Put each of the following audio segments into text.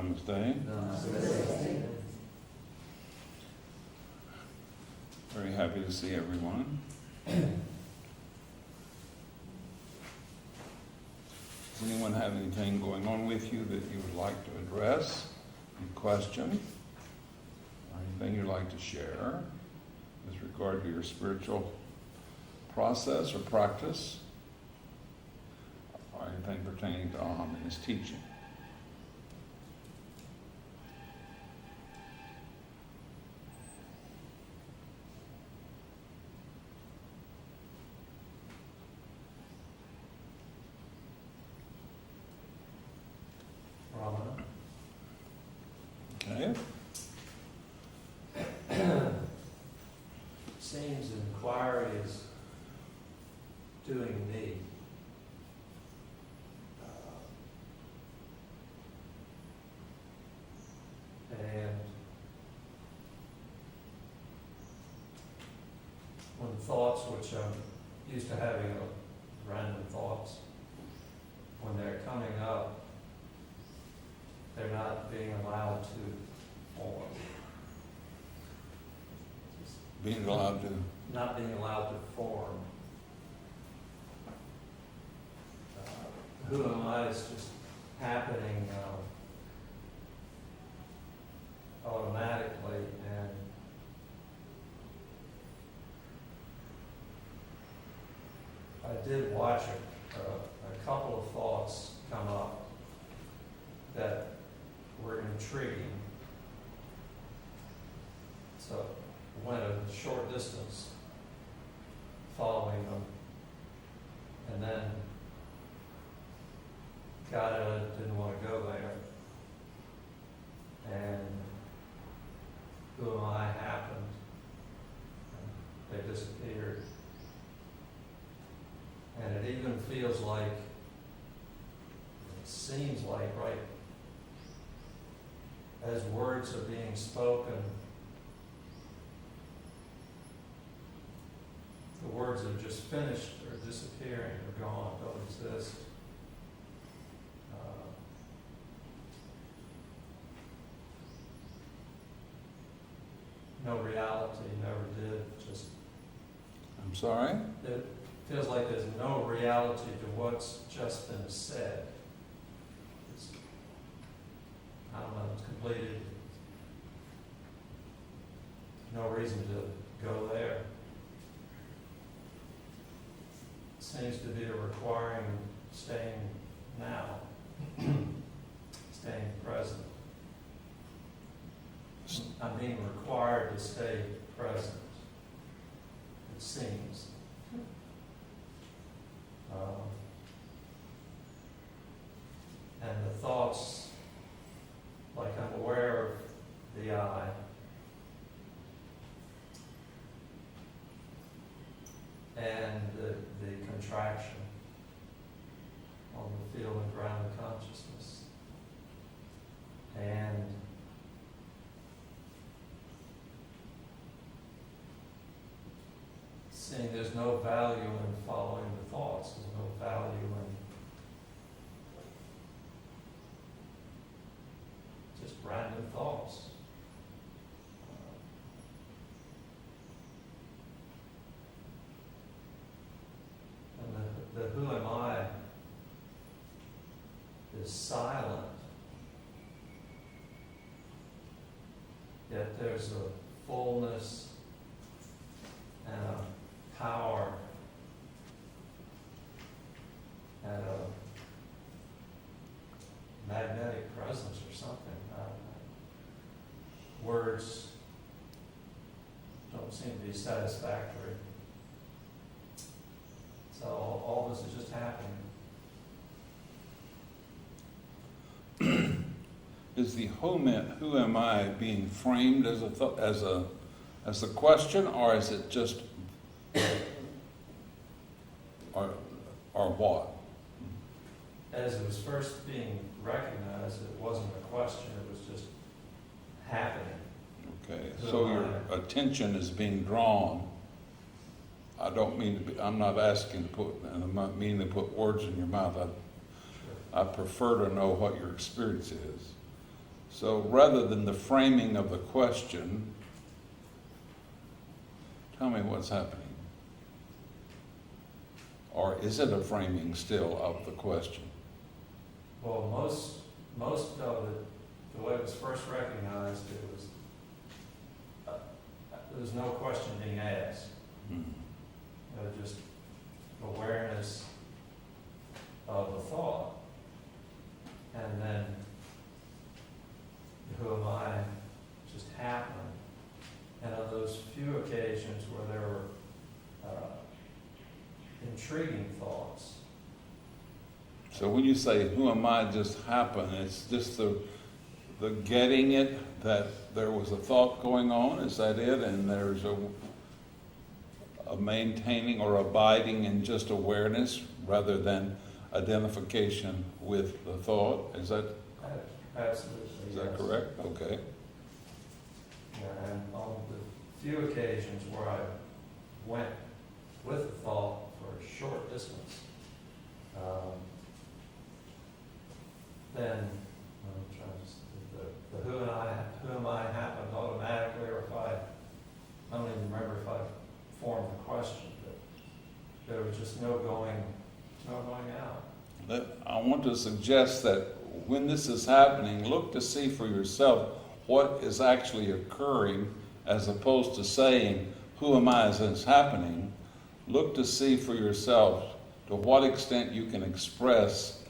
Namaste. Namaste. Very happy to see everyone. Does anyone have anything going on with you that you would like to address? Any question? Or anything you'd like to share with regard to your spiritual process or practice? Or anything pertaining to Aham and his teaching? Ramana. Okay. Seems inquiry is doing me. And when thoughts, which I'm used to having random thoughts, when they're coming up, they're not being allowed to form. Being allowed to. Not being allowed to form. Who am I is just happening automatically, and I did watch a couple of thoughts come up that were intriguing. So I went a short distance following them, and then got it, I didn't want to go there. And who am I happened. They disappeared. And it even feels like, it seems like, right, as words are being spoken, the words are just finished or disappearing or gone, don't exist. No reality, never did, just, I'm sorry? it feels like there's no reality to what's just been said. It's, I don't know, it's completed. No reason to go there. Seems to be requiring staying now, staying present. I'm being required to stay present, it seems. And the thoughts, like I'm aware of the I, and the contraction on the field and ground of consciousness. And seeing there's no value in following the thoughts, there's no value in just random thoughts. And the who am I is silent, yet there's a fullness and a power and a magnetic presence or something. Words don't seem to be satisfactory. So all this is just happening. Is the who am I being framed as a question, or is it just or what? As it was first being recognized, it wasn't a question, it was just happening. Okay, so your attention is being drawn. I don't mean to be, I'm not asking to put, and I'm not meaning to put words in your mouth. I prefer to know what your experience is. So rather than the framing of the question, tell me what's happening. Or is it a framing still of the question? Well, most of it, the way it was first recognized, there was no question being asked. Just awareness of the thought. And then, who am I, just happened. And on those few occasions where there were intriguing thoughts. So when you say, who am I, just happened, it's just the getting it, that there was a thought going on, is that it? And there's a maintaining or abiding in just awareness rather than identification with the thought. Is that Absolutely. Is that correct? Okay. Yeah, and on the few occasions where I went with the thought for a short distance, then I'm trying to the who am I happened automatically, or if I don't even remember if I formed the question, but there was just no going out. I want to suggest that when this is happening, look to see for yourself what is actually occurring, as opposed to saying, who am I as it's happening. Look to see for yourself to what extent you can express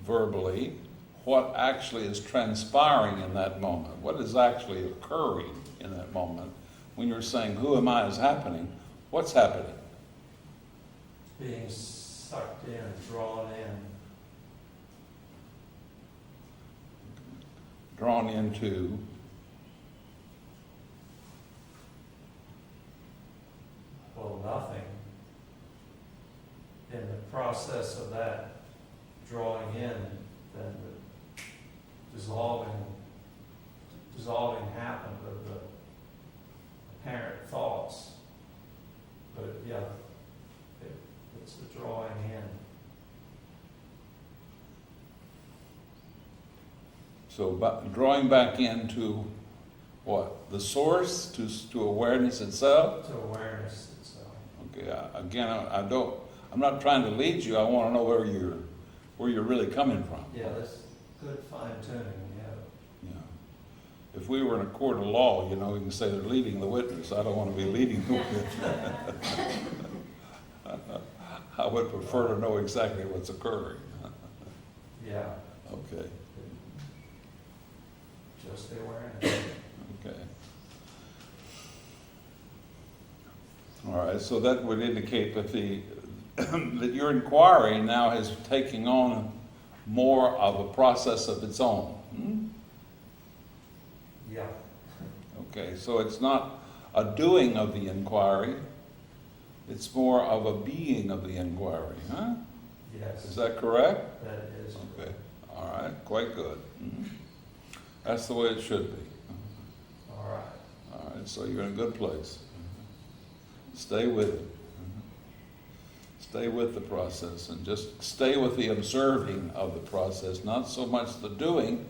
verbally what actually is transpiring in that moment, what is actually occurring in that moment. When you're saying, who am I as happening, what's happening? Being sucked in, drawn in. Drawn into Well, nothing. In the process of that drawing in, then the dissolving happened of the apparent thoughts. But yeah, it's the drawing in. So drawing back into what? The source, to awareness itself? To awareness itself. Okay, again, I'm not trying to lead you. I want to know where you're really coming from. Yeah, that's good fine tuning, Yeah. If we were in a court of law, you can say they're leading the witness. I don't want to be leading the witness. I would prefer to know exactly what's occurring. Yeah. Okay. Just the awareness. Okay. All right, so that would indicate that that your inquiry now is taking on more of a process of its own. Yeah. Okay, so it's not a doing of the inquiry, it's more of a being of the inquiry, huh? Yes. Is that correct? That is. Okay, all right, quite good. That's the way it should be. All right. All right, so you're in a good place. Stay with it. Stay with the process and just stay with the observing of the process, not so much the doing,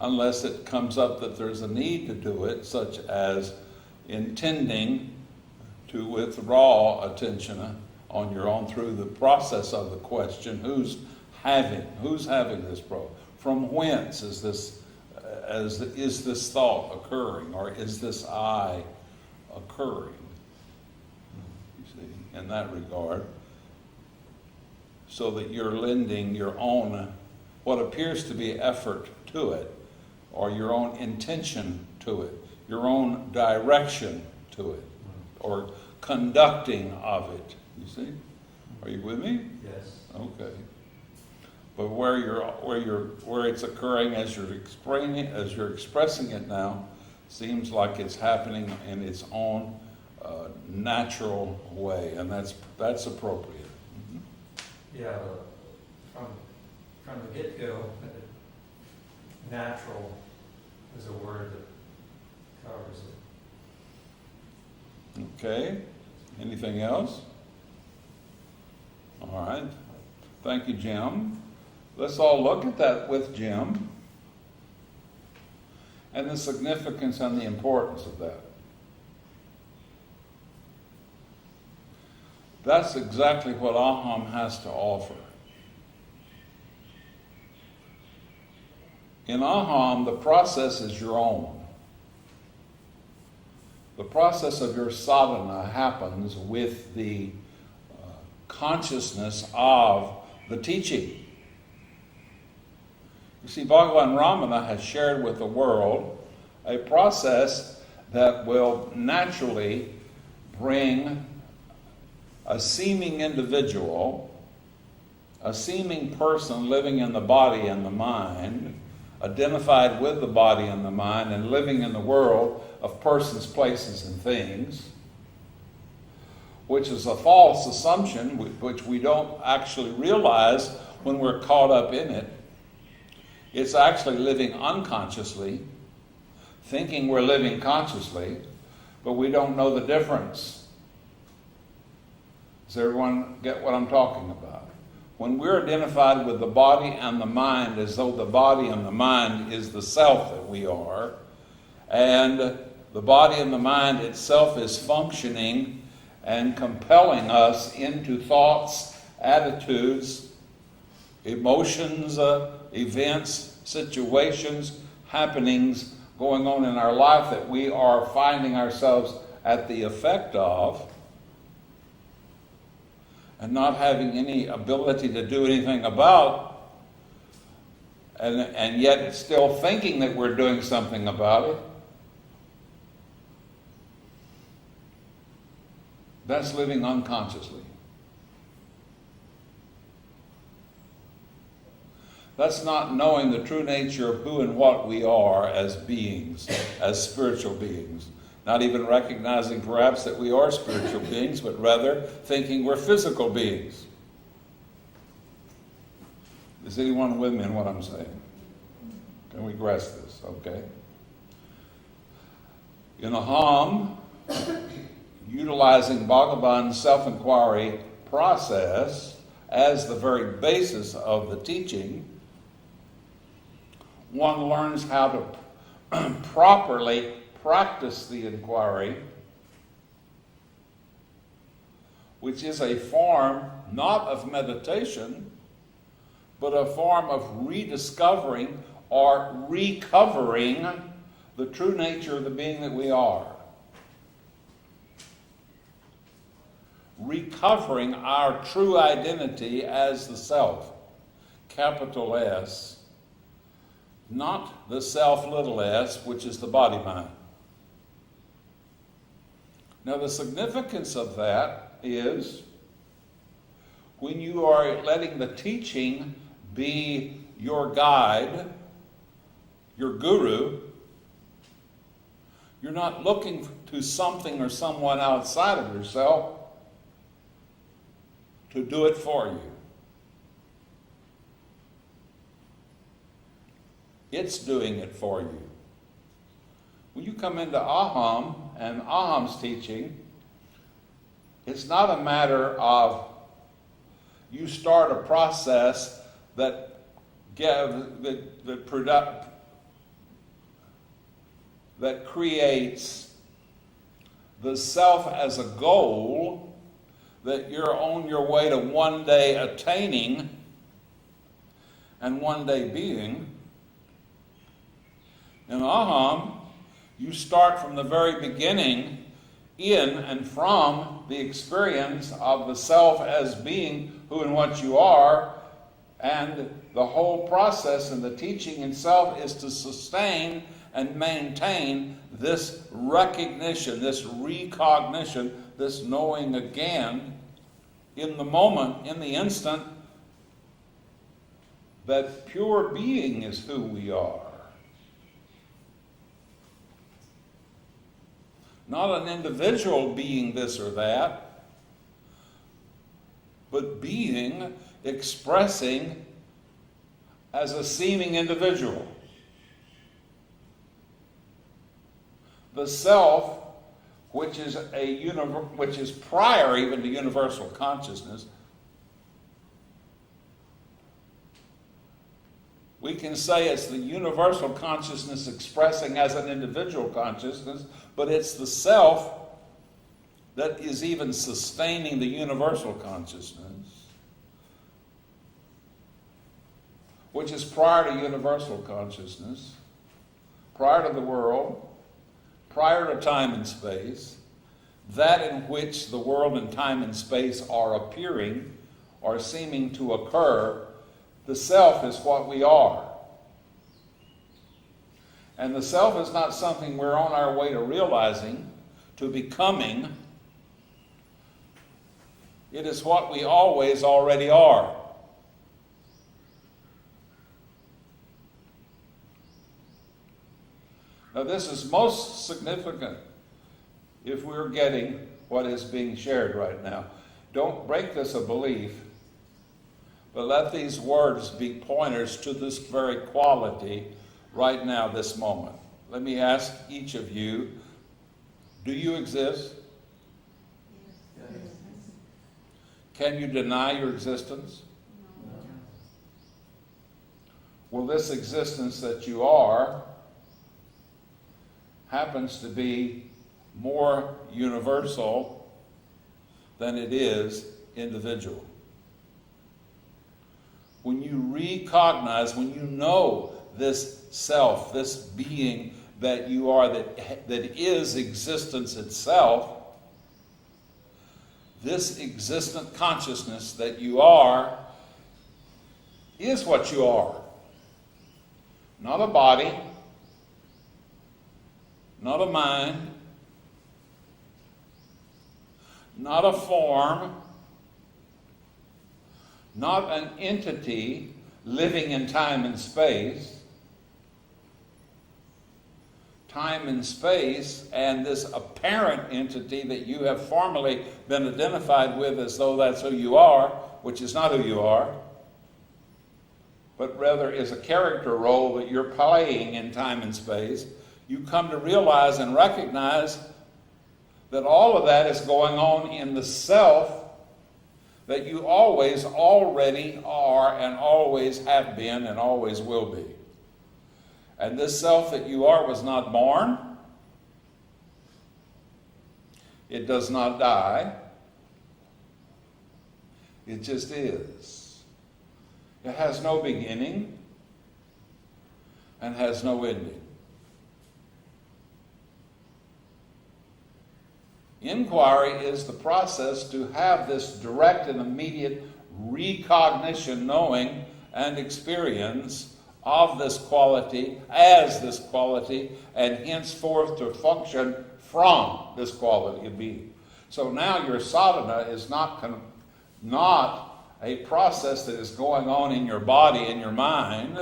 unless it comes up that there's a need to do it, such as intending to withdraw attention on your own through the process of the question. Who's having this problem? From whence is this thought occurring, or is this I occurring? You see, in that regard, so that you're lending your own, what appears to be effort to it, or your own intention to it, your own direction to it, or conducting of it. You see? Are you with me? Yes. Okay. But where it's occurring as you're expressing it now, seems like it's happening in its own natural way, and that's appropriate. Yeah, from the get-go, natural is a word that covers it. Okay. Anything else? All right. Thank you, Jim. Let's all look at that with Jim. and the significance and the importance of that. That's exactly what Aham has to offer. In Aham, the process is your own. The process of your sadhana happens with the consciousness of the teaching. You see, Bhagavan Ramana has shared with the world a process that will naturally bring a seeming individual, a seeming person living in the body and the mind, identified with the body and the mind, and living in the world of persons, places, and things, which is a false assumption, which we don't actually realize when we're caught up in it. It's actually living unconsciously, thinking we're living consciously, but we don't know the difference. Does everyone get what I'm talking about? When we're identified with the body and the mind as though the body and the mind is the self that we are, and the body and the mind itself is functioning and compelling us into thoughts, attitudes, emotions, events, situations, happenings going on in our life that we are finding ourselves at the effect of, and not having any ability to do anything about, and yet still thinking that we're doing something about it. That's living unconsciously. That's not knowing the true nature of who and what we are as beings, as spiritual beings. Not even recognizing perhaps that we are spiritual beings, but rather thinking we're physical beings. Is anyone with me in what I'm saying? Can we grasp this? Okay. In Aham, utilizing Bhagavan's self-inquiry process as the very basis of the teaching, one learns how to properly practice the inquiry, which is a form not of meditation, but a form of rediscovering or recovering the true nature of the being that we are. Recovering our true identity as the self, capital S, not the self, little s, which is the body-mind. Now, the significance of that is when you are letting the teaching be your guide, your guru, you're not looking to something or someone outside of yourself to do it for you. It's doing it for you. When you come into Aham and Aham's teaching, it's not a matter of you start a process that creates the self as a goal that you're on your way to one day attaining and one day being. In Aham, you start from the very beginning in and from the experience of the self as being who and what you are, and the whole process and the teaching itself is to sustain and maintain this recognition, this recognition, this knowing again in the moment, in the instant, that pure being is who we are. Not an individual being this or that, but being expressing as a seeming individual. The self, which is prior even to universal consciousness, We can say it's the universal consciousness expressing as an individual consciousness, but it's the self that is even sustaining the universal consciousness, which is prior to universal consciousness, prior to the world, prior to time and space, that in which the world and time and space are appearing or seeming to occur. The self is what we are. And the self is not something we're on our way to realizing, to becoming. It is what we always already are. Now, this is most significant if we're getting what is being shared right now. Don't break this a belief, but let these words be pointers to this very quality right now, this moment. Let me ask each of you, do you exist? Yes. Can you deny your existence? No. Well, this existence that you are happens to be more universal than it is individual. When you recognize, when you know this self, this being that you are, that is existence itself, this existent consciousness that you are is what you are. Not a body, not a mind, not a form, not an entity living in time and space. Time and space and this apparent entity that you have formerly been identified with as though that's who you are, which is not who you are, but rather is a character role that you're playing in time and space. You come to realize and recognize that all of that is going on in the self that you always already are and always have been and always will be. And this self that you are was not born. It does not die. It just is. It has no beginning and has no ending. Inquiry is the process to have this direct and immediate recognition, knowing, and experience of this quality as this quality, and henceforth to function from this quality of being. So now your sadhana is not a process that is going on in your body and your mind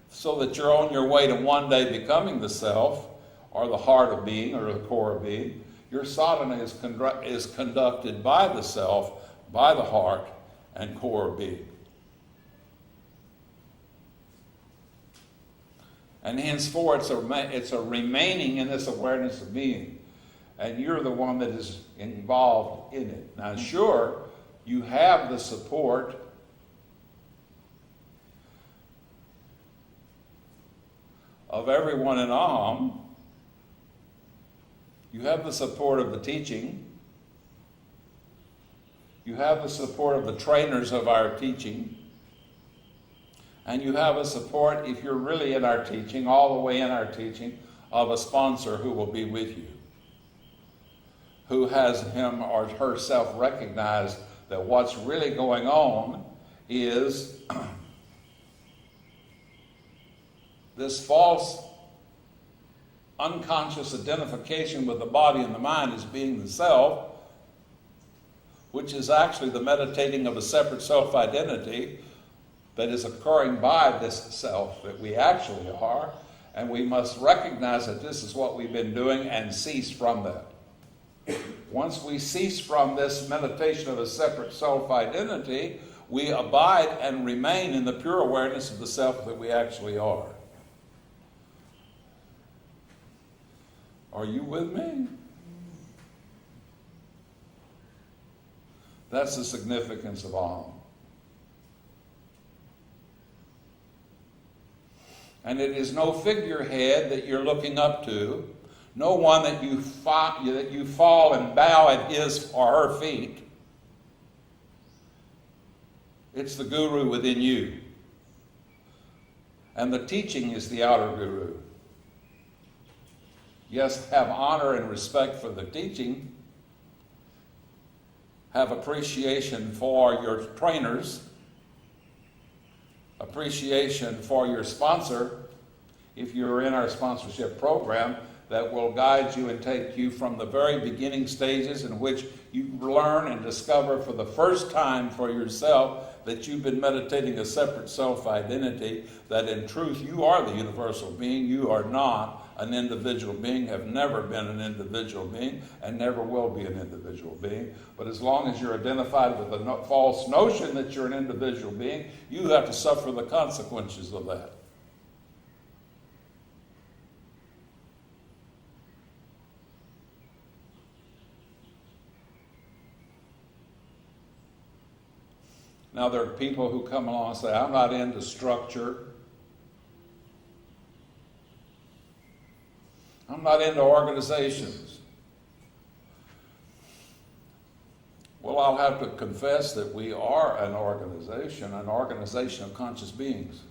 so that you're on your way to one day becoming the self or the heart of being or the core of being. Your sadhana is conducted by the self, by the heart and core of being. And henceforth, it's a remaining in this awareness of being. And you're the one that is involved in it. Now, sure, you have the support of everyone in Aham. You have the support of the teaching. You have the support of the trainers of our teaching. And you have a support, if you're really in our teaching, all the way in our teaching, of a sponsor who will be with you, who has him or herself recognized that what's really going on is this false unconscious identification with the body and the mind as being the self, which is actually the meditating of a separate self-identity that is occurring by this self that we actually are, and we must recognize that this is what we've been doing and cease from that. Once we cease from this meditation of a separate self-identity, we abide and remain in the pure awareness of the self that we actually are. Are you with me? That's the significance of Aham. And it is no figurehead that you're looking up to, no one that you fall and bow at his or her feet. It's the guru within you. And the teaching is the outer guru. Yes, have honor and respect for the teaching. Have appreciation for your trainers. Appreciation for your sponsor, if you're in our sponsorship program, that will guide you and take you from the very beginning stages in which you learn and discover for the first time for yourself that you've been meditating a separate self-identity, that in truth you are the universal being, you are not an individual being, have never been an individual being, and never will be an individual being. But as long as you're identified with the false notion that you're an individual being, you have to suffer the consequences of that. Now there are people who come along and say, I'm not into structure. I'm not into organizations. Well, I'll have to confess that we are an organization of conscious beings.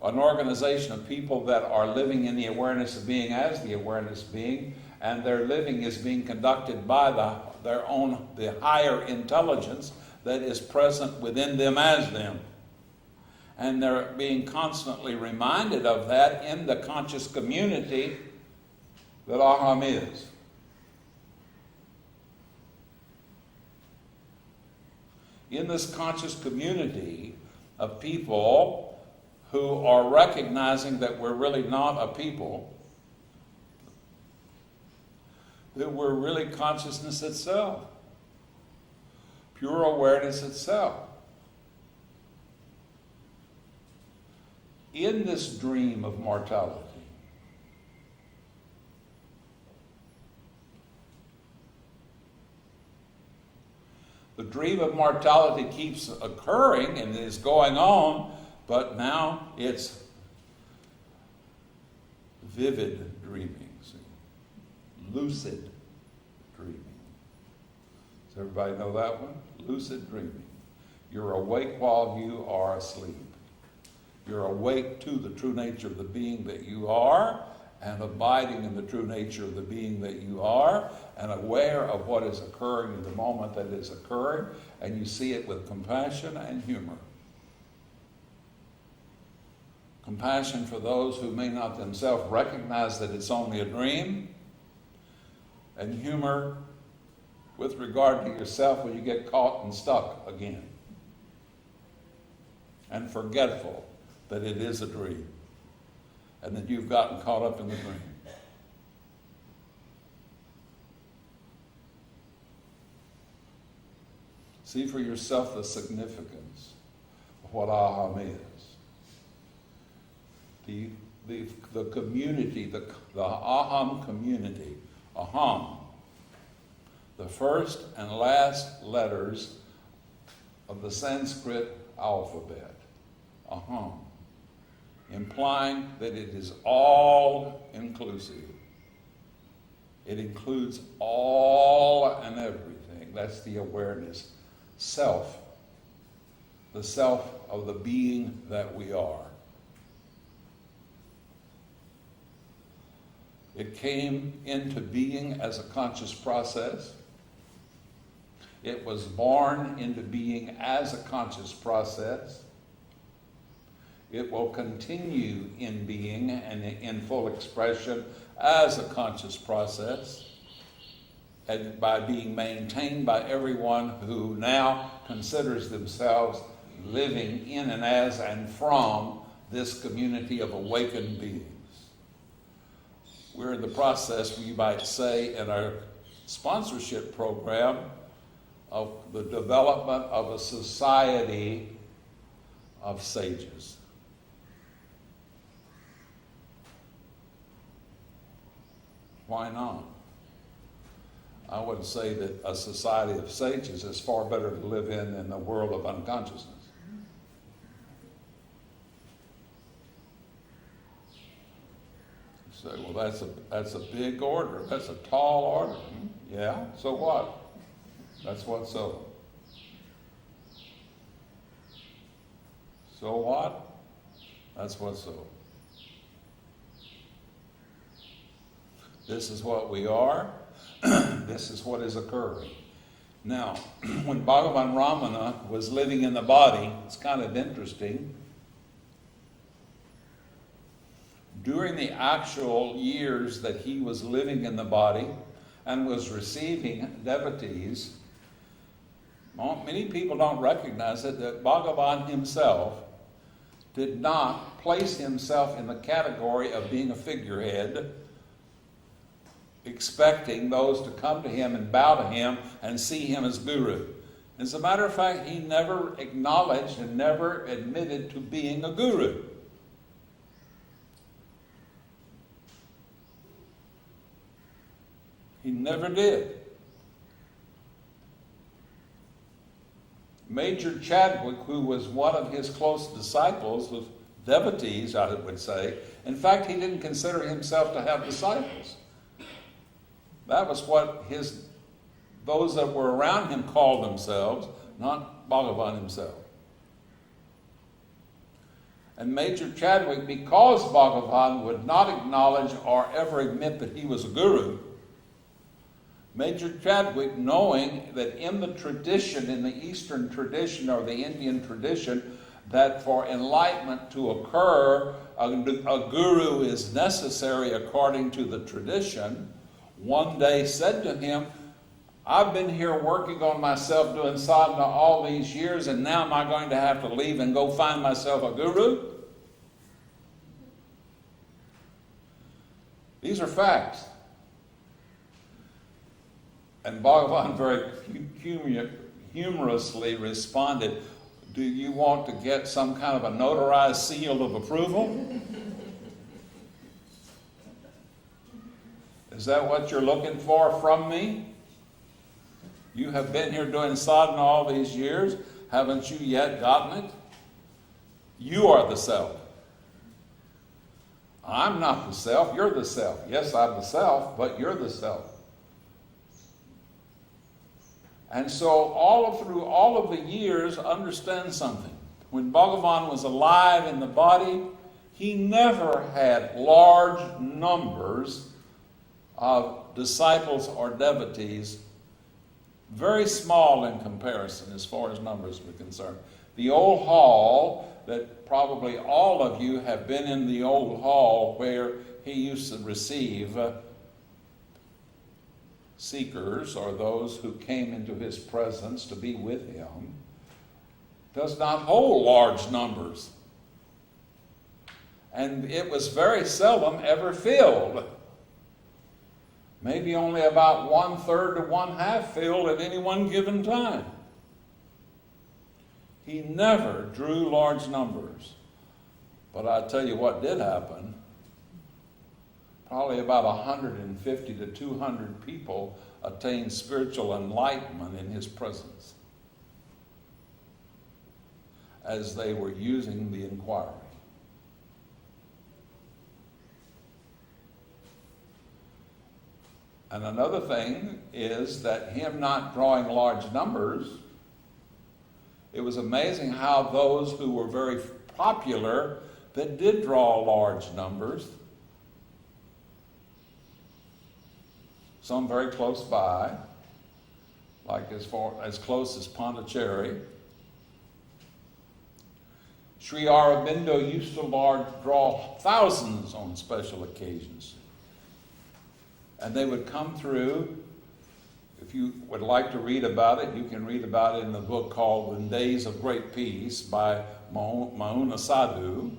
An organization of people that are living in the awareness of being as the awareness being, and their living is being conducted by the higher intelligence that is present within them as them. And they're being constantly reminded of that in the conscious community that Aham is. In this conscious community of people who are recognizing that we're really not a people, that we're really consciousness itself, pure awareness itself. In this dream of mortality, the dream of mortality keeps occurring and is going on, but now it's vivid dreaming, see? Lucid dreaming. Does everybody know that one? Lucid dreaming. You're awake while you are asleep. You're awake to the true nature of the being that you are, and abiding in the true nature of the being that you are, and aware of what is occurring in the moment that is occurring, and you see it with compassion and humor. Compassion for those who may not themselves recognize that it's only a dream, and humor with regard to yourself when you get caught and stuck again, and forgetful that it is a dream, and that you've gotten caught up in the dream. See for yourself the significance of what Aham is. The community, the Aham community, Aham, the first and last letters of the Sanskrit alphabet, Aham, implying that it is all inclusive. It includes all and everything. That's the awareness. Self. The self of the being that we are. It came into being as a conscious process. It was born into being as a conscious process. It will continue in being and in full expression as a conscious process, and by being maintained by everyone who now considers themselves living in and as and from this community of awakened beings. We're in the process, you might say, in our sponsorship program of the development of a society of sages. Why not? I would say that a society of sages is far better to live in than the world of unconsciousness. Say, well, that's a big order. That's a tall order. Yeah, so what? That's what's so. So what? That's what's so. This is what we are. This is what is occurring. Now, when Bhagavan Ramana was living in the body, it's kind of interesting. During the actual years that he was living in the body and was receiving devotees, many people don't recognize it, that Bhagavan himself did not place himself in the category of being a figurehead, expecting those to come to him and bow to him and see him as guru. As a matter of fact, he never acknowledged and never admitted to being a guru. He never did. Major Chadwick, who was one of his close disciples, was devotees, I would say. In fact, he didn't consider himself to have disciples. That was what those that were around him called themselves, not Bhagavan himself. And Major Chadwick, because Bhagavan would not acknowledge or ever admit that he was a guru, Major Chadwick, knowing that in the tradition, in the Eastern tradition or the Indian tradition, that for enlightenment to occur, a guru is necessary according to the tradition, one day said to him, I've been here working on myself doing sadhana all these years, and now am I going to have to leave and go find myself a guru? These are facts. And Bhagavan very humorously responded, do you want to get some kind of a notarized seal of approval? Is that what you're looking for from me? You have been here doing sadhana all these years. Haven't you yet gotten it? You are the self. I'm not the self. You're the self. Yes, I'm the self, but you're the self. And so through all of the years, understand something. When Bhagavan was alive in the body, he never had large numbers of disciples or devotees, very small in comparison as far as numbers were concerned. The old hall, that probably all of you have been in the old hall where he used to receive seekers or those who came into his presence to be with him, does not hold large numbers. And it was very seldom ever filled. Maybe only about 1/3 to 1/2 filled at any one given time. He never drew large numbers. But I tell you what did happen. Probably about 150 to 200 people attained spiritual enlightenment in his presence as they were using the inquiry. And another thing is that him not drawing large numbers, it was amazing how those who were very popular that did draw large numbers, some very close by, like as close as Pondicherry. Sri Aurobindo used to draw thousands on special occasions. And they would come through. If you would like to read about it, you can read about it in the book called In Days of Great Peace by Mauna Sadhu.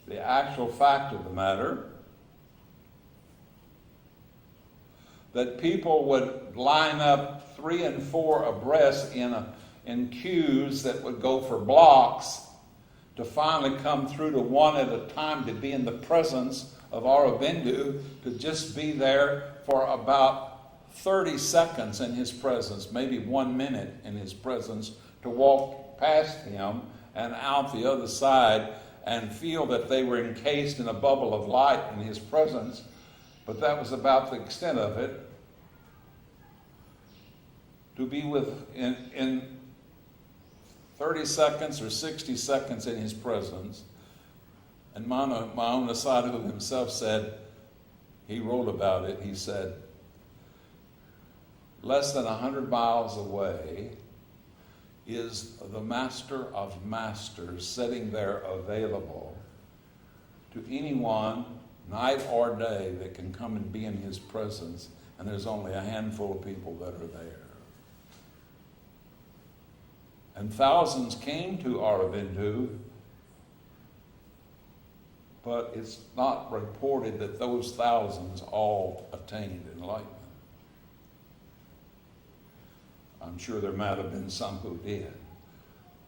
The actual fact of the matter, that people would line up 3 and 4 abreast in queues that would go for blocks to finally come through to one at a time to be in the presence of Aurobindo, to just be there for about 30 seconds in his presence, maybe 1 minute in his presence, to walk past him and out the other side and feel that they were encased in a bubble of light in his presence, but that was about the extent of it. To be in 30 seconds or 60 seconds in his presence. And Mauna Sadhu himself said, he wrote about it, he said, less than 100 miles away is the master of masters sitting there available to anyone, night or day, that can come and be in his presence, and there's only a handful of people that are there. And thousands came to Aurobindo, but it's not reported that those thousands all attained enlightenment. I'm sure there might have been some who did.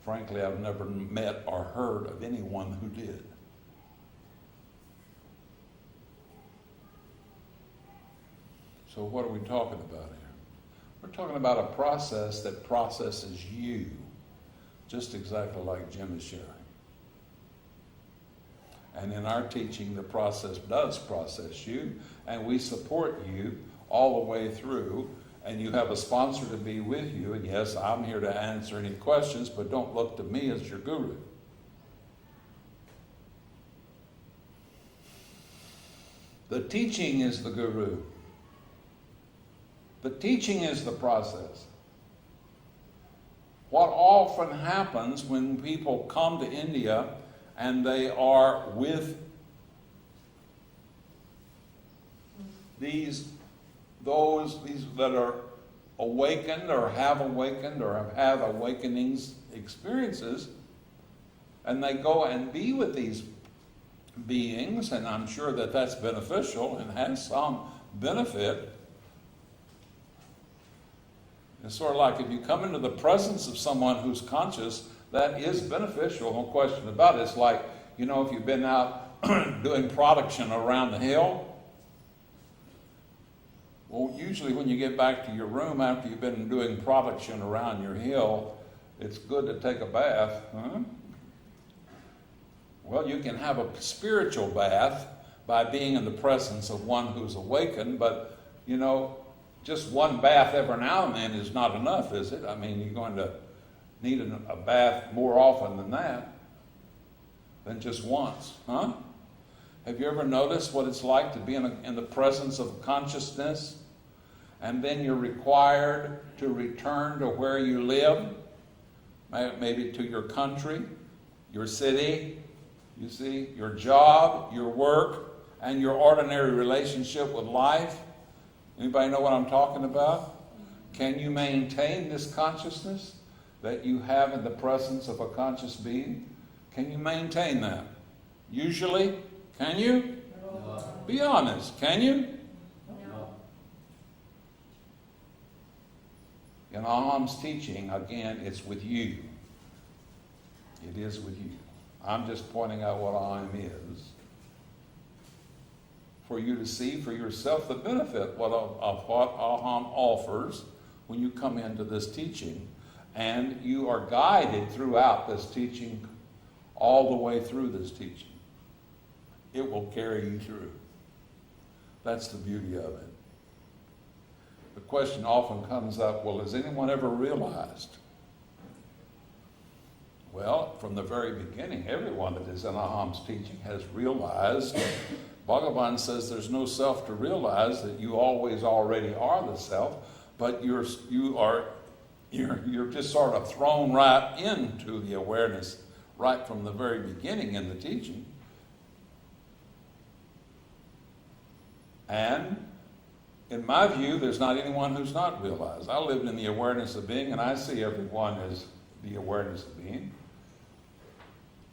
Frankly, I've never met or heard of anyone who did. So what are we talking about here? We're talking about a process that processes you, just exactly like Jim is sharing. And in our teaching, the process does process you, and we support you all the way through. And you have a sponsor to be with you, and yes, I'm here to answer any questions, but don't look to me as your guru. The teaching is the guru. The teaching is the process. What often happens when people come to India and they are with these that are awakened or have had awakenings experiences, and they go and be with these beings, and I'm sure that that's beneficial and has some benefit. It's sort of like if you come into the presence of someone who's conscious, that is beneficial, no question about it. It's like, if you've been out doing production around the hill. Well, usually when you get back to your room after you've been doing production around your hill, it's good to take a bath. Huh? Well, you can have a spiritual bath by being in the presence of one who's awakened, but, just one bath every now and then is not enough, is it? I mean, you're going to need a bath more often than just once, huh? Have you ever noticed what it's like to be in the presence of consciousness, and then you're required to return to where you live, maybe to your country, your city, you see, your job, your work, and your ordinary relationship with life? Anybody know what I'm talking about? Can you maintain this consciousness that you have in the presence of a conscious being? Can you maintain that? Usually, can you? No. Be honest, can you? No. In Aham's teaching, again, it's with you. It is with you. I'm just pointing out what Aham is, for you to see for yourself the benefit of what Aham offers when you come into this teaching. And you are guided throughout this teaching, all the way through this teaching. It will carry you through. That's the beauty of it. The question often comes up, well, has anyone ever realized? Well, from the very beginning, everyone that is in Aham's teaching has realized. Bhagavan says there's no self to realize, that you always already are the self, but you're just sort of thrown right into the awareness right from the very beginning in the teaching. And in my view, there's not anyone who's not realized. I lived in the awareness of being, and I see everyone as the awareness of being.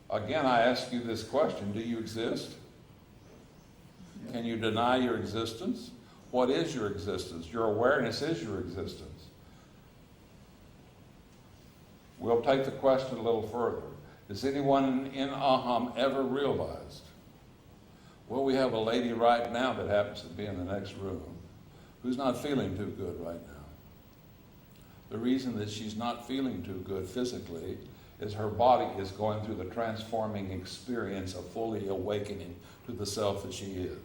Again, I ask you this question: do you exist? Can you deny your existence? What is your existence? Your awareness is your existence. We'll take the question a little further. Has anyone in Aham ever realized? Well, we have a lady right now that happens to be in the next room who's not feeling too good right now. The reason that she's not feeling too good physically is her body is going through the transforming experience of fully awakening to the self that she is.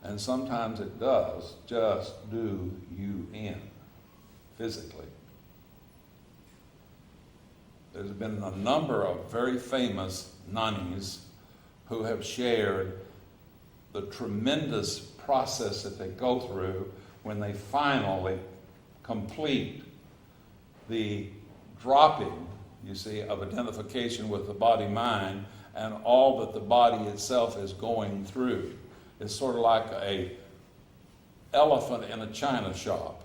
And sometimes it does just do you in physically. There's been a number of very famous nunnies who have shared the tremendous process that they go through when they finally complete the dropping, you see, of identification with the body-mind and all that the body itself is going through. It's sort of like a elephant in a china shop.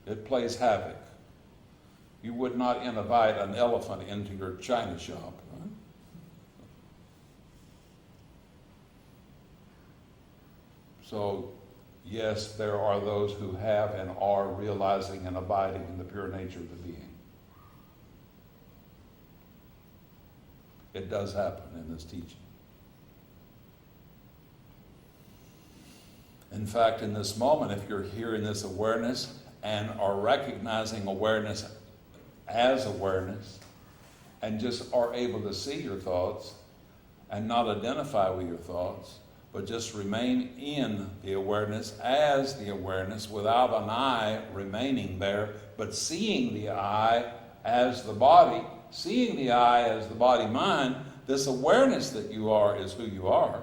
It plays havoc. You would not invite an elephant into your china shop, right? So, yes, there are those who have and are realizing and abiding in the pure nature of the being. It does happen in this teaching. In fact, in this moment, if you're hearing this awareness and are recognizing awareness as awareness and just are able to see your thoughts and not identify with your thoughts, but just remain in the awareness as the awareness without an I remaining there, but seeing the I as the body, seeing the I as the body-mind, this awareness that you are is who you are.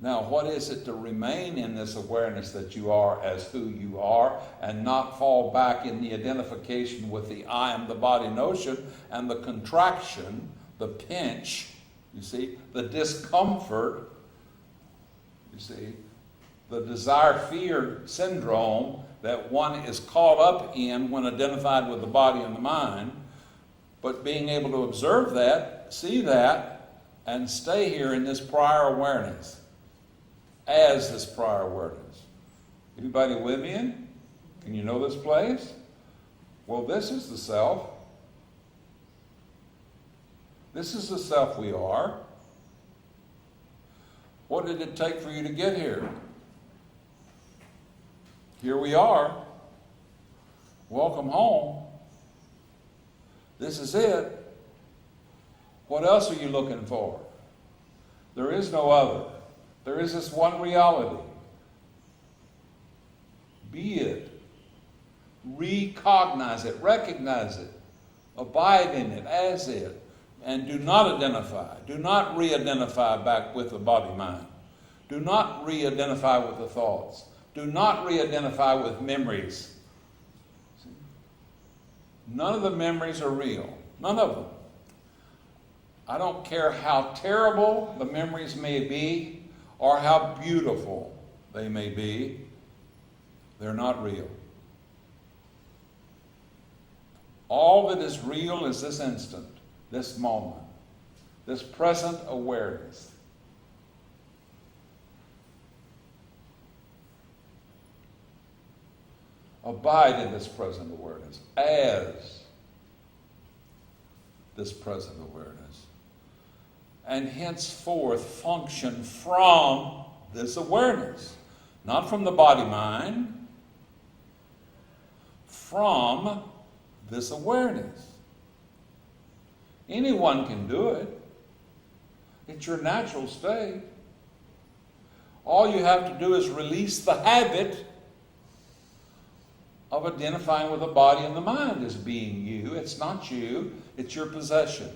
Now, what is it to remain in this awareness that you are as who you are and not fall back in the identification with the I am the body notion and the contraction, the pinch, you see, the discomfort, you see, the desire-fear syndrome that one is caught up in when identified with the body and the mind, but being able to observe that, see that, and stay here in this prior awareness, as this prior awareness. Anybody with me? Can you know this place? Well, this is the self. This is the self we are. What did it take for you to get here? Here we are. Welcome home. This is it. What else are you looking for? There is no other. There is this one reality. Be it. Recognize it. Recognize it. Abide in it as it. And do not identify. Do not re-identify back with the body-mind. Do not re-identify with the thoughts. Do not re-identify with memories. None of the memories are real. None of them. I don't care how terrible the memories may be or how beautiful they may be. They're not real. All that is real is this instant, this moment, this present awareness. Abide in this present awareness as this present awareness. And henceforth function from this awareness. Not from the body-mind, from this awareness. Anyone can do it. It's your natural state. All you have to do is release the habit of identifying with the body and the mind as being you. It's not you, it's your possession.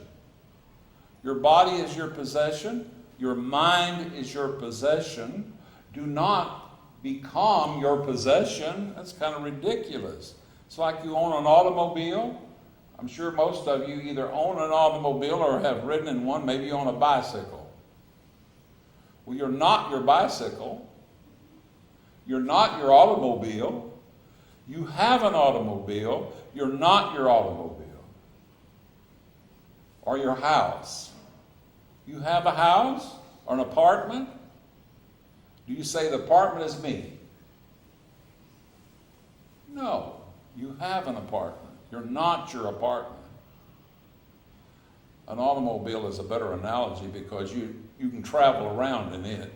Your body is your possession. Your mind is your possession. Do not become your possession. That's kind of ridiculous. It's like you own an automobile. I'm sure most of you either own an automobile or have ridden in one. Maybe you own a bicycle. Well, you're not your bicycle. You're not your automobile. You have an automobile. You're not your automobile. Or your house. You have a house or an apartment? Do you say the apartment is me? No, you have an apartment. You're not your apartment. An automobile is a better analogy because you can travel around in it.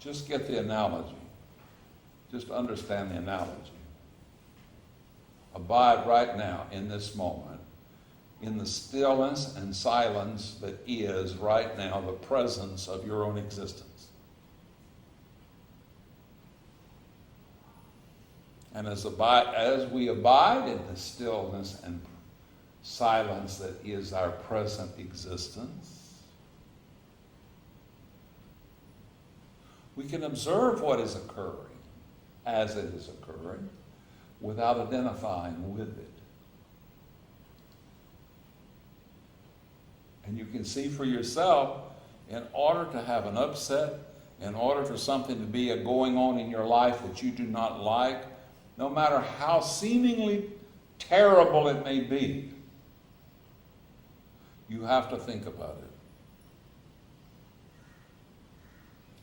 Just get the analogy. Just understand the analogy. Abide right now in this moment, in the stillness and silence that is right now the presence of your own existence. And as we abide in the stillness and silence that is our present existence, we can observe what is occurring as it is occurring without identifying with it. And you can see for yourself, in order to have an upset, in order for something to be going on in your life that you do not like, no matter how seemingly terrible it may be, you have to think about it.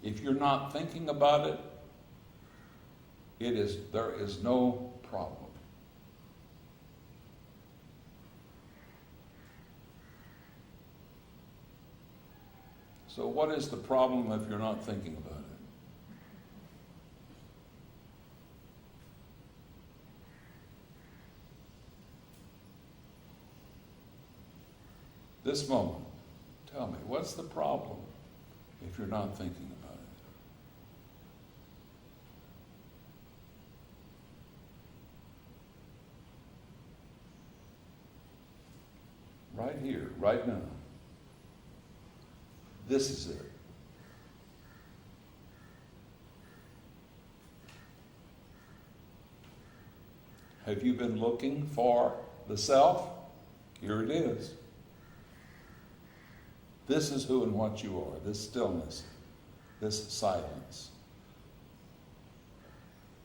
If you're not thinking about it, there is no problem. So what is the problem if you're not thinking about it? This moment, tell me, what's the problem if you're not thinking about it? Right here, right now. This is it. Have you been looking for the self? Here it is. This is who and what you are, this stillness, this silence,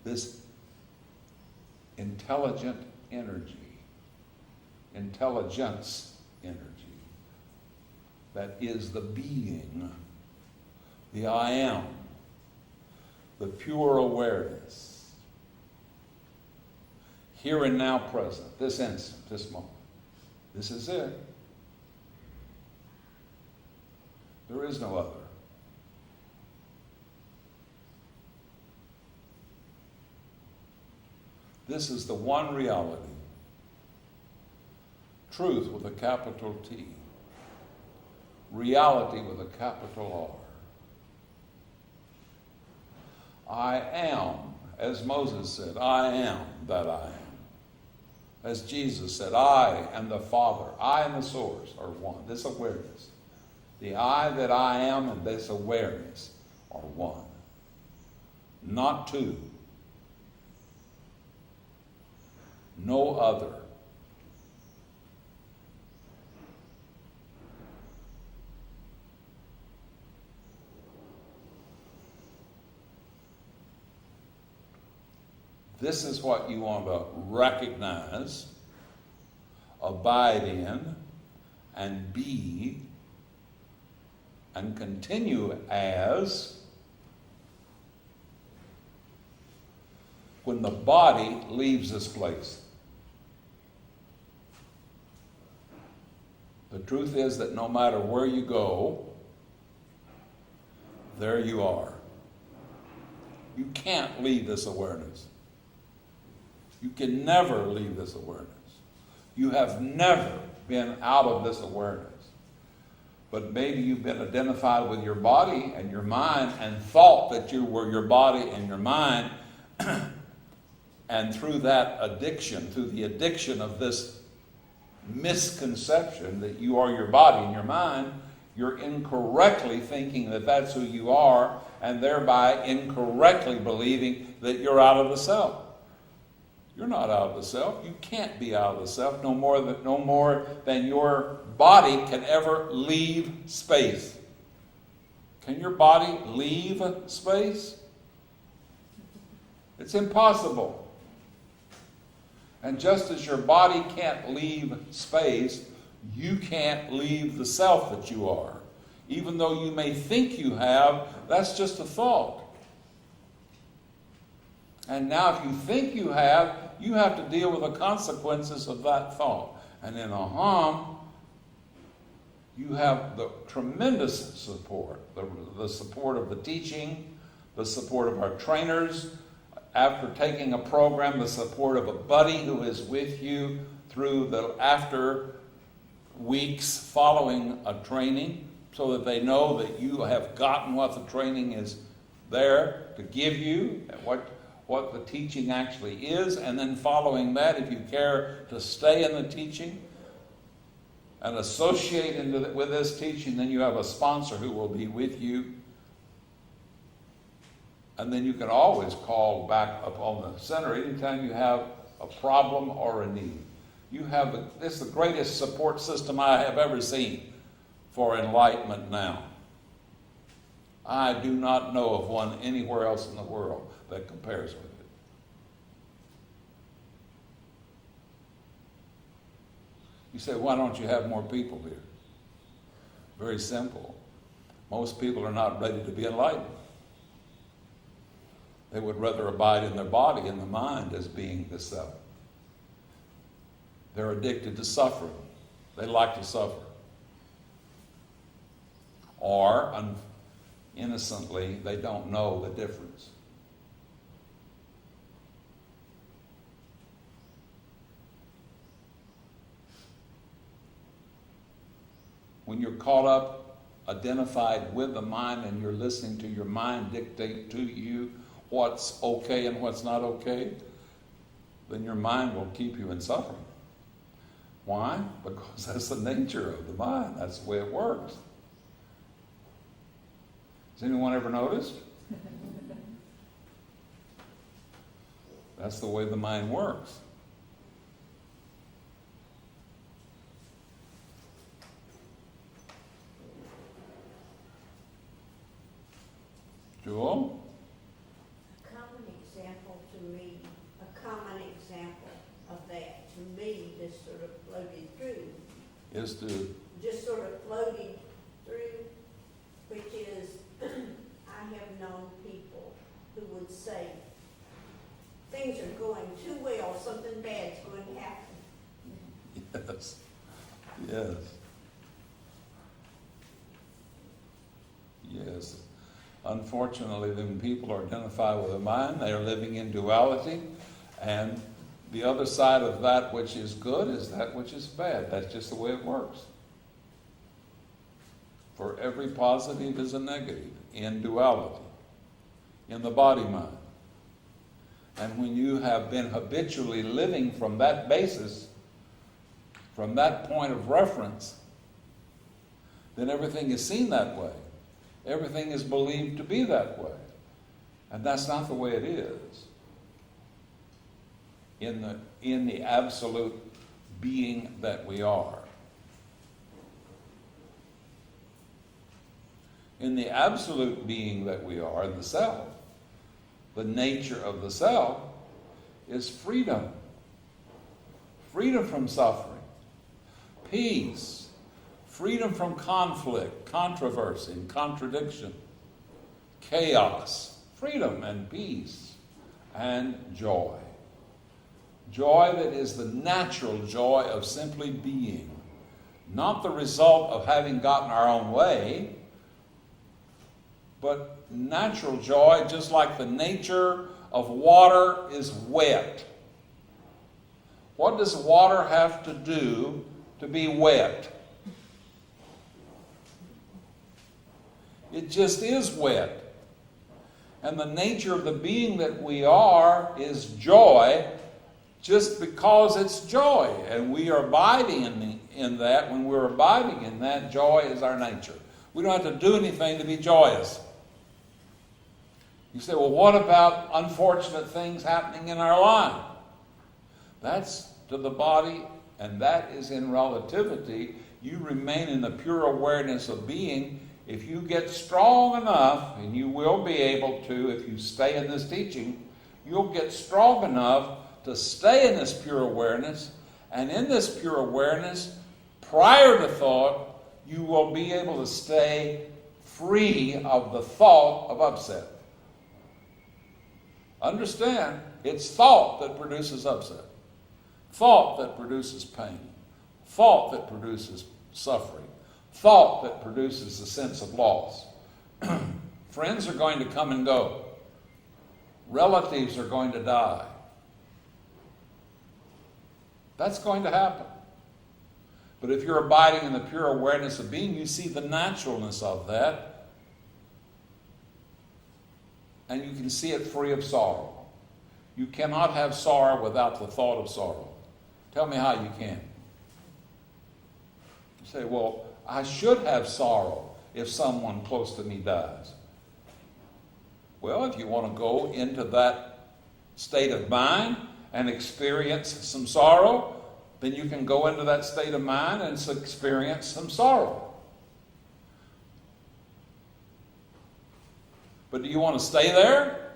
this intelligent energy, intelligence energy, that is the being, the I am, the pure awareness, here and now present, this instant, this moment. This is it. There is no other. This is the one reality. Truth with a capital T. Reality with a capital R. I am, as Moses said, I am that I am. As Jesus said, I and the Father, I and the source are one. This awareness. The I that I am and this awareness are one. Not two. No other. This is what you want to recognize, abide in, and be, and continue as when the body leaves this place. The truth is that no matter where you go, there you are. You can't leave this awareness. You can never leave this awareness. You have never been out of this awareness. But maybe you've been identified with your body and your mind and thought that you were your body and your mind. And through that addiction, through the addiction of this misconception that you are your body and your mind, you're incorrectly thinking that that's who you are, and thereby incorrectly believing that you're out of the self. You're not out of the self. You can't be out of the self no more than your body can ever leave space. Can your body leave space? It's impossible. And just as your body can't leave space, you can't leave the self that you are. Even though you may think you have, that's just a thought. And now if you think you have to deal with the consequences of that thought. And in Aham, you have the tremendous support, the support of the teaching, the support of our trainers, after taking a program, the support of a buddy who is with you through the after weeks following a training, so that they know that you have gotten what the training is there to give you, what the teaching actually is, and then following that, if you care to stay in the teaching and associate with this teaching, then you have a sponsor who will be with you. And then you can always call back upon the center anytime you have a problem or a need. This is the greatest support system I have ever seen for enlightenment now. I do not know of one anywhere else in the world that compares with it. You say, why don't you have more people here? Very simple. Most people are not ready to be enlightened. They would rather abide in their body and the mind as being the self. They're addicted to suffering. They like to suffer. Or, innocently, they don't know the difference. When you're caught up, identified with the mind, and you're listening to your mind dictate to you what's okay and what's not okay, then your mind will keep you in suffering. Why? Because that's the nature of the mind. That's the way it works. Has anyone ever noticed? That's the way the mind works. Jewel? A common example of that, to me, just sort of floated through. Is to Just sort of floated through, which is, I have known people who would say, things are going too well, something bad's going to happen. yes. Yes. Yes. Unfortunately, when people identify with the mind, they are living in duality, and the other side of that which is good is that which is bad. That's just the way it works. For every positive is a negative in duality, in the body-mind. And when you have been habitually living from that basis, from that point of reference, then everything is seen that way. Everything is believed to be that way. And that's not the way it is. In the absolute being that we are. In the absolute being that we are, the self, the nature of the self is freedom. Freedom from suffering. Peace. Freedom from conflict, controversy, and contradiction. Chaos. Freedom and peace. And joy. Joy that is the natural joy of simply being. Not the result of having gotten our own way, but natural joy, just like the nature of water is wet. What does water have to do to be wet? It just is wet. And the nature of the being that we are is joy, just because it's joy. And we are abiding in that. When we're abiding in that, joy is our nature. We don't have to do anything to be joyous. You say, well, what about unfortunate things happening in our life? That's to the body, and that is in relativity. You remain in the pure awareness of being. If you get strong enough, and you will be able to if you stay in this teaching, you'll get strong enough to stay in this pure awareness. And in this pure awareness, prior to thought, you will be able to stay free of the thought of upset. Understand, it's thought that produces upset. Thought that produces pain. Thought that produces suffering. Thought that produces a sense of loss. Friends are going to come and go. Relatives are going to die. That's going to happen. But if you're abiding in the pure awareness of being, you see the naturalness of that. And you can see it free of sorrow. You cannot have sorrow without the thought of sorrow. Tell me how you can. You say, well, I should have sorrow if someone close to me dies. Well, if you want to go into that state of mind and experience some sorrow, then you can go into that state of mind and experience some sorrow. But do you want to stay there?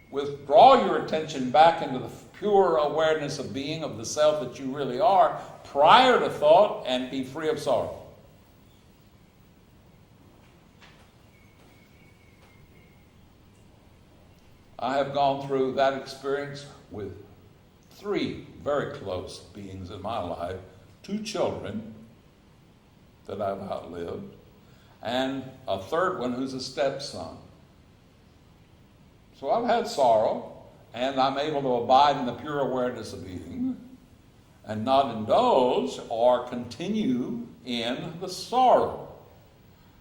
Withdraw your attention back into the pure awareness of being, of the self that you really are, prior to thought, and be free of sorrow. I have gone through that experience with 3 very close beings in my life, 2 children that I've outlived, and a 3rd one who's a stepson. So I've had sorrow, and I'm able to abide in the pure awareness of being, and not indulge or continue in the sorrow.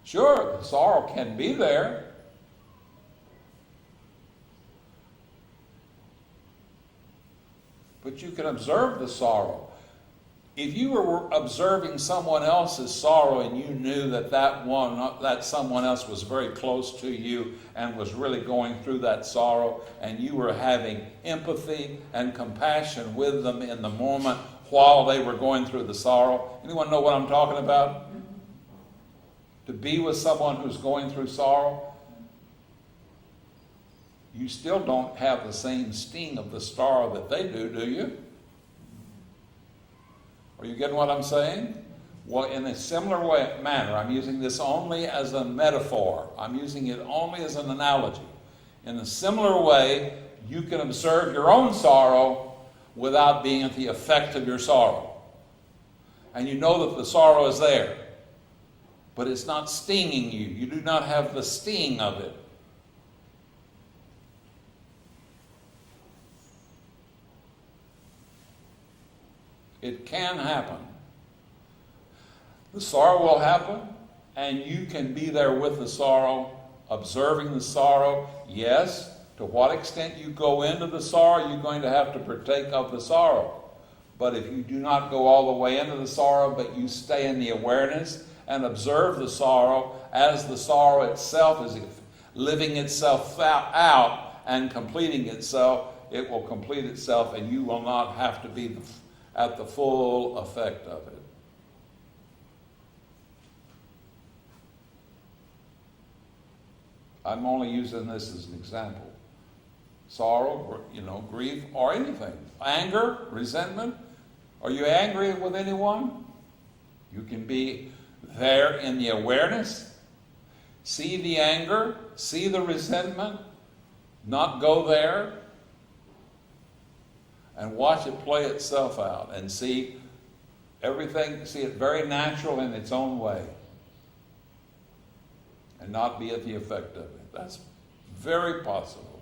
Sure, the sorrow can be there, but you can observe the sorrow. If you were observing someone else's sorrow and you knew that someone else was very close to you and was really going through that sorrow, and you were having empathy and compassion with them in the moment while they were going through the sorrow. Anyone know what I'm talking about? To be with someone who's going through sorrow, you still don't have the same sting of the sorrow that they do you? Are you getting what I'm saying? Well, in a similar manner, I'm using this only as a metaphor. I'm using it only as an analogy. In a similar way, you can observe your own sorrow without being at the effect of your sorrow. And you know that the sorrow is there, but it's not stinging you. You do not have the sting of it. It can happen. The sorrow will happen, and you can be there with the sorrow, observing the sorrow. Yes, to what extent you go into the sorrow, you're going to have to partake of the sorrow. But if you do not go all the way into the sorrow, but you stay in the awareness and observe the sorrow as the sorrow itself is living itself out and completing itself, it will complete itself, and you will not have to be at the full effect of it. I'm only using this as an example. Sorrow, grief, or anything. Anger, resentment. Are you angry with anyone? You can be there in the awareness. See the anger, see the resentment, not go there, and watch it play itself out and see everything, see it very natural in its own way, and not be at the effect of it. That's very possible.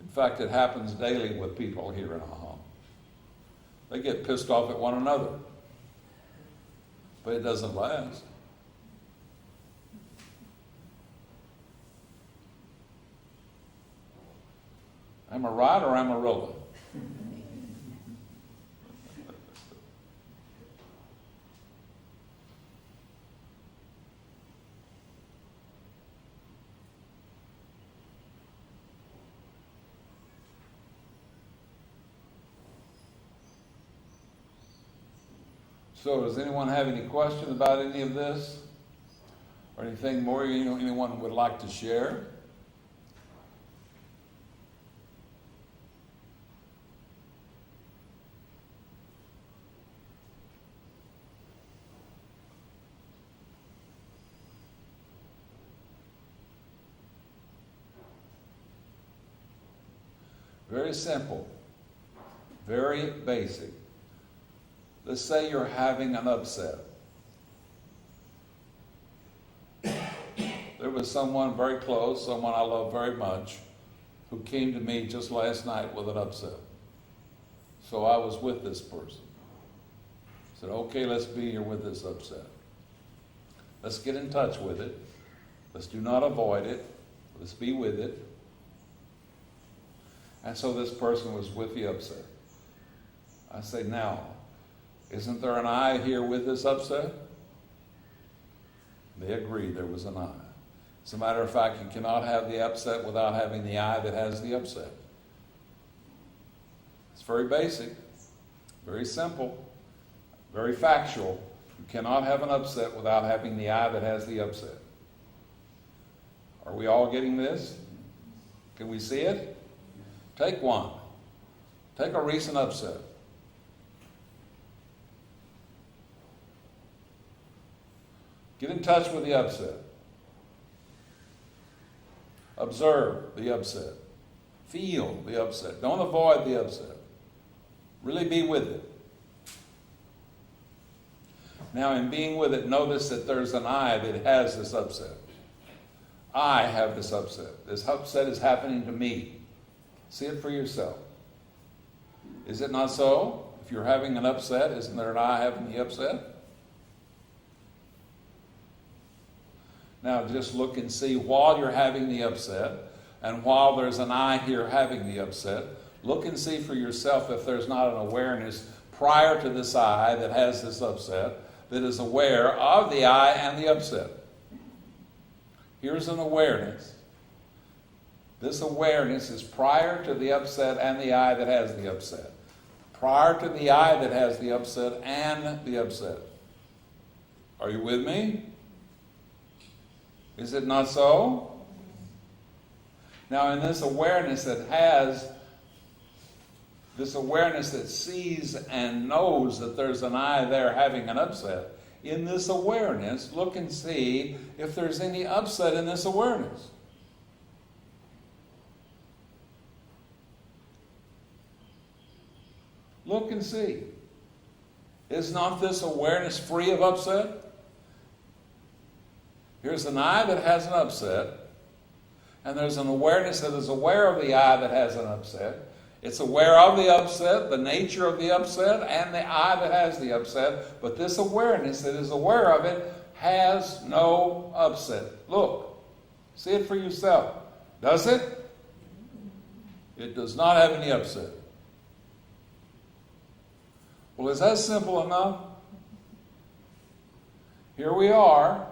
In fact, it happens daily with people here in Aham. They get pissed off at one another, but it doesn't last. Am I right or Amarillo? So does anyone have any question about any of this? Or anything more anyone would like to share? Very simple, very basic. Let's say you're having an upset. was someone very close, someone I love very much, who came to me just last night with an upset. So I was with this person. Said, okay, let's be here with this upset. Let's get in touch with it. Let's do not avoid it. Let's be with it. And so this person was with the upset. I say, now, isn't there an I here with this upset? They agreed there was an I. As a matter of fact, you cannot have the upset without having the I that has the upset. It's very basic, very simple, very factual. You cannot have an upset without having the I that has the upset. Are we all getting this? Can we see it? Take one. Take a recent upset. Get in touch with the upset. Observe the upset. Feel the upset. Don't avoid the upset. Really be with it. Now, in being with it, notice that there's an I that has this upset. I have this upset. This upset is happening to me. See it for yourself. Is it not so? If you're having an upset, isn't there an I having the upset? Now just look and see while you're having the upset, and while there's an I here having the upset, look and see for yourself if there's not an awareness prior to this I that has this upset, that is aware of the I and the upset. Here's an awareness. This awareness is prior to the upset and the I that has the upset. Prior to the I that has the upset and the upset. Are you with me? Is it not so? Now, in this awareness that sees and knows that there's an I there having an upset, in this awareness, look and see if there's any upset in this awareness. Look and see. Is not this awareness free of upset? Here's an I that has an upset, and there's an awareness that is aware of the I that has an upset. It's aware of the upset, the nature of the upset, and the I that has the upset, but this awareness that is aware of it has no upset. Look, see it for yourself. Does it? It does not have any upset. Well, is that simple enough? Here we are.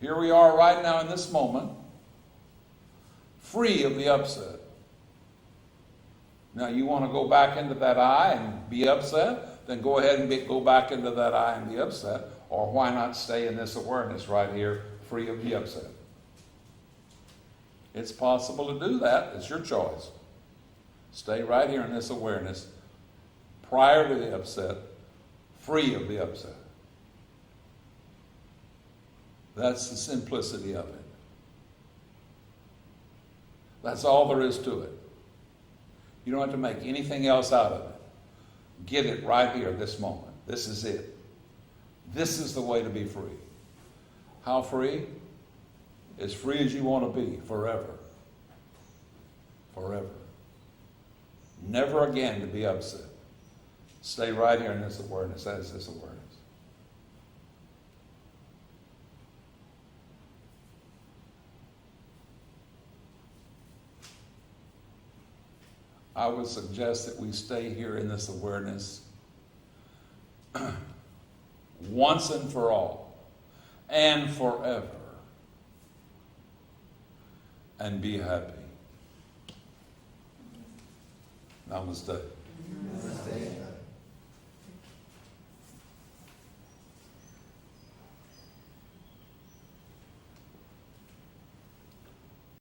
Here we are right now in this moment, free of the upset. Now, you want to go back into that I and be upset? Then go ahead and go back into that I and be upset. Or why not stay in this awareness right here, free of the upset? It's possible to do that. It's your choice. Stay right here in this awareness, prior to the upset, free of the upset. That's the simplicity of it. That's all there is to it. You don't have to make anything else out of it. Get it right here, this moment. This is it. This is the way to be free. How free? As free as you want to be, forever. Forever. Never again to be upset. Stay right here in this awareness, as this awareness. I would suggest that we stay here in this awareness once and for all, and forever, and be happy. Namaste. Namaste.